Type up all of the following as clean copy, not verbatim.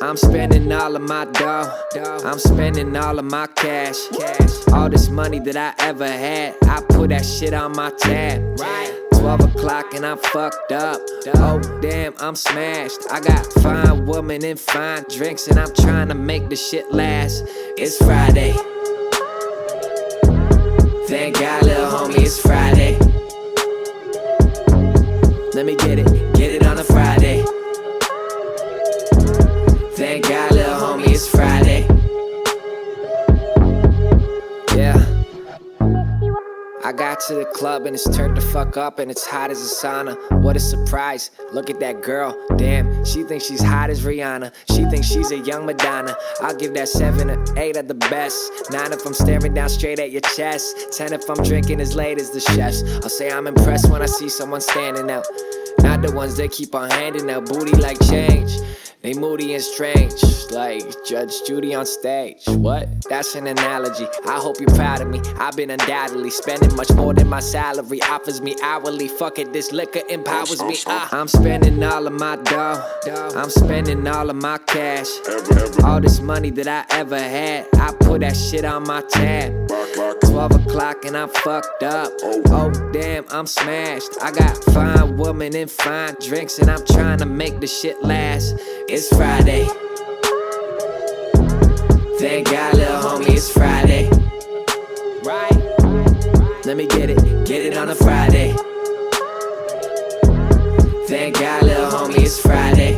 I'm spending all of my dough. I'm spending all of my cash. All this money that I ever had, I put that shit on my tab. 12 o'clock and I'm fucked up. Oh damn, I'm smashed. I got fine women and fine drinks, and I'm trying to make the shit last. It's Friday. Thank God, little homie, it's Friday. Let me get it on a Friday. Thank God, little homie, it's Friday. Yeah. I got to the club and it's turned the fuck up and it's hot as a sauna. What a surprise, look at that girl. Damn, she thinks she's hot as Rihanna. She thinks she's a young Madonna. I'll give that 7 or 8 at the best. 9 if I'm staring down straight at your chest. 10 if I'm drinking as late as the chefs. I'll say I'm impressed when I see someone standing out. Not the ones that keep on handing out booty like change. They moody and strange, like Judge Judy on stage. What? That's an analogy. I hope you're proud of me. I've been undoubtedly spending much more than my salary offers me hourly. Fuck it, this liquor empowers me. I'm spending all of my dough. I'm spending all of my cash. All this money that I ever had, I put that shit on my tab. 12 o'clock and I'm fucked up. Oh damn, I'm smashed. I got fine women and fine drinks, and I'm trying to make the shit last. It's Friday. Thank God, little homie, it's Friday. Right? Let me get it on a Friday. Thank God, little homie, it's Friday.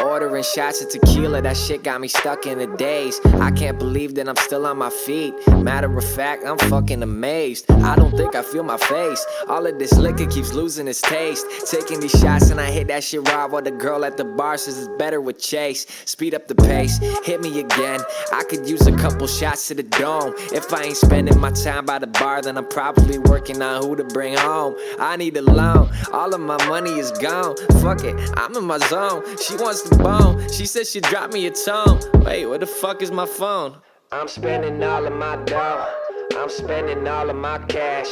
Ordering shots of tequila, that shit got me stuck in the daze. I can't believe that I'm still on my feet. Matter of fact, I'm fucking amazed. I don't think I feel my face. All of this liquor keeps losing its taste. Taking these shots and I hit that shit raw, while the girl at the bar says it's better with chase. Speed up the pace, hit me again. I could use a couple shots to the dome. If I ain't spending my time by the bar, then I'm probably working on who to bring home. I need a loan, all of my money is gone. Fuck it, I'm in my zone. She wants the bone, she said she'd drop me a tone. Wait, where the fuck is my phone? I'm spending all of my dough. I'm spending all of my cash.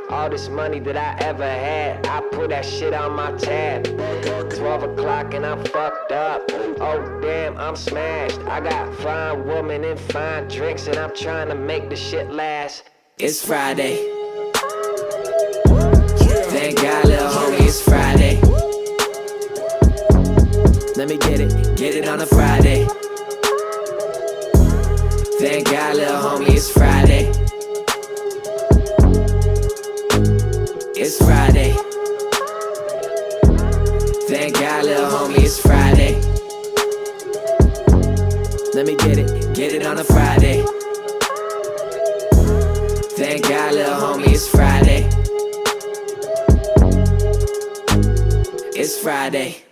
All this money that I ever had, I put that shit on my tab. 12 o'clock and I'm fucked up. Oh damn, I'm smashed. I got fine women and fine drinks, and I'm trying to make the shit last. It's Friday. Thank God, little homie, it's Friday. Let me get it on a Friday. Thank God, little homie, it's Friday. It's Friday. Thank God, little homie, it's Friday. Let me get it on a Friday. Thank God, little homie, it's Friday. It's Friday.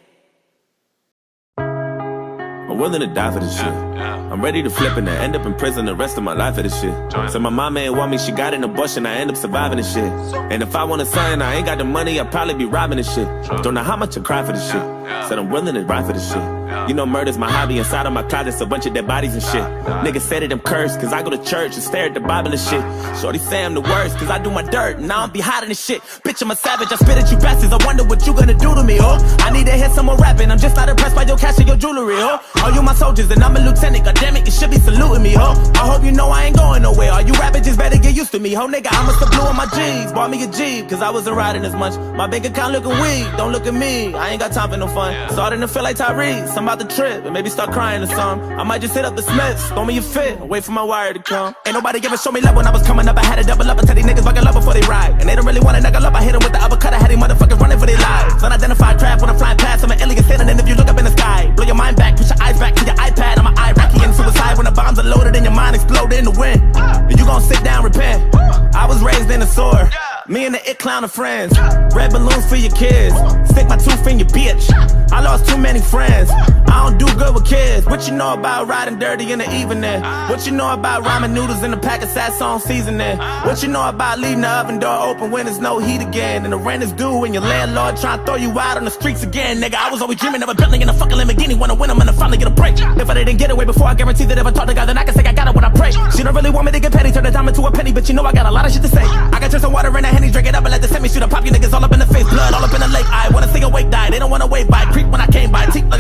I'm willing to die for this shit. I'm ready to flip and end up in prison the rest of my life for this shit. So my mama ain't want me, she got an abortion, I end up surviving this shit. And if I want a son, I ain't got the money, I'd probably be robbing this shit. Don't know how much I cry for this shit. Said I'm willing to ride for this shit. You know murder's my hobby, inside of my closet's a bunch of dead bodies and shit. Niggas say that I'm cursed, cause I go to church and stare at the Bible and shit. Shorty say I'm the worst, cause I do my dirt, and I don't be hiding this shit. Bitch, I'm a savage, I spit at you bastards, I wonder what you gonna do to me, oh. I need to hear someone rapping, I'm just not impressed by your cash and your jewelry, oh. All you my soldiers, and I'm a lieutenant, goddammit, you should be saluting me, ho. I hope you know I ain't going nowhere, all you rappers just better get used to me, ho. Nigga, I must have blew on my G's, bought me a Jeep, cause I wasn't riding as much. My bank account looking weak, don't look at me, I ain't got time for no fun. Starting to feel like Tyrese, I'm about to trip, and maybe start crying or something. I might just hit up the Smiths, throw me a fit, and wait for my wire to come. Ain't nobody ever show me love when I was coming up, I had to double up and tell these niggas fucking love before they ride. And they don't really wanna knuckle up, I hit them with the uppercut, I had these motherfuckers running for their lives. Unidentified craft when I'm flying past, I'm an alien standing, and if you look up in the sky, blow your mind back, push your eyes back to your iPad, I'm an Iraqi and suicide when the bombs are loaded and your mind explode in the wind. And you gon' sit down, repent. I was raised in a sword. Me and the it clown are friends. Red balloons for your kids. Stick my tooth in your bitch. I lost too many friends. I don't do good with kids. What you know about riding dirty in the evening? What you know about ramen noodles in a pack of Sasson seasoning? What you know about leaving the oven door open when there's no heat again? And the rent is due and your landlord trying to throw you out on the streets again. Nigga, I was always dreaming of a Bentley and a fucking Lamborghini. Wanna win, I'm gonna finally get a break. If I didn't get away before, I guarantee that if I talk to God, then I can say I got it when I pray. She don't really want me to get petty, turn the dime into a penny, but you know I got a lot of shit to say. I got just some water in a Henny, drink it up and let the semi shoot up, pop you niggas all up in the face, blood all up in the lake. I wanna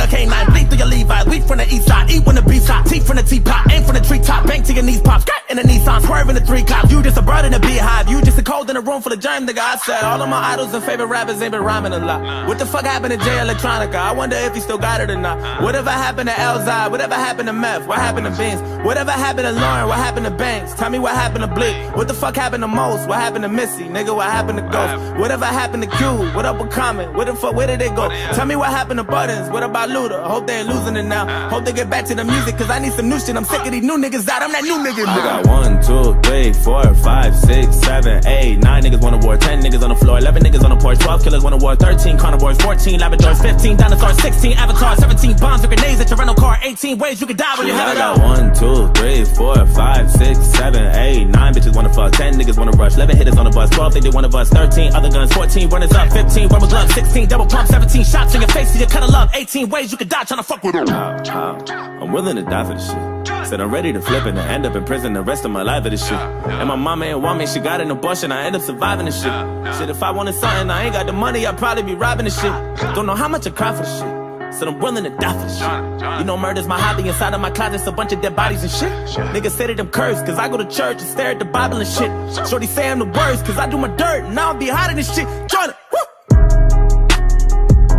canine, bleed through your Levi's. We from the east side, eat when the beast hot. Teeth from the teapot, aim from the treetop. Bang to your knees pop, skirt in the Nissan, swerving the 3 cops. You just a bird in a beehive, you just a cold in a room full of germs, nigga. I said all of my idols and favorite rappers ain't been rhyming a lot. What the fuck happened to Jay Electronica? I wonder if he still got it or not. Whatever happened to Elzai? Whatever happened to Meth? What happened to Vince? Whatever happened to Lauren? What happened to Banks? Tell me what happened to Blick? What the fuck happened to Most? What happened to Missy? Nigga, what happened to Ghost? Whatever happened to Q? What up with Common? Where the fuck, where did they go? Tell me what happened to Buttons? What about Luda? Hope they ain't losing it now. Hope they get back to the music, cause I need some new shit. I'm sick of these new niggas out. I'm that new nigga. I got 1, 2, 3, 4, 5, 6, 7, 8, 9 niggas wanna war, 10 niggas on the floor, 11 niggas on the porch, 12 killers wanna war, 13 carnivores, 14 Labradors, 15 dinosaurs, 16 avatars, 17 bombs or grenades at your rental car, 18 ways you could die when you have it I out. got 1, 2, 3, 4, 5, 6, 7, 8, 9 bitches wanna fuck, 10 niggas wanna rush, 11 hitters on the bus, 12 think they one of us, 13 other guns, 14 runners up, 15 rubber gloves, 16 double pump, 17 shots in your face till you cut a love, 18 ways you could die tryna fuck with her. I'm willing to die for this shit. Said I'm ready to flip it and end up in prison the rest of my life for this shit. And my mama ain't want me, she got an abortion, I end up surviving this shit. Shit, if I wanted something, I ain't got the money, I'd probably be robbing this shit. Don't know how much I cry for this shit. Said I'm willing to die for this shit. You know murder's my hobby, inside of my closet's a bunch of dead bodies and shit. Niggas say that I'm cursed, cause I go to church and stare at the Bible and shit. Shorty say I'm the worst, cause I do my dirt and I don't be hiding this shit. Tryna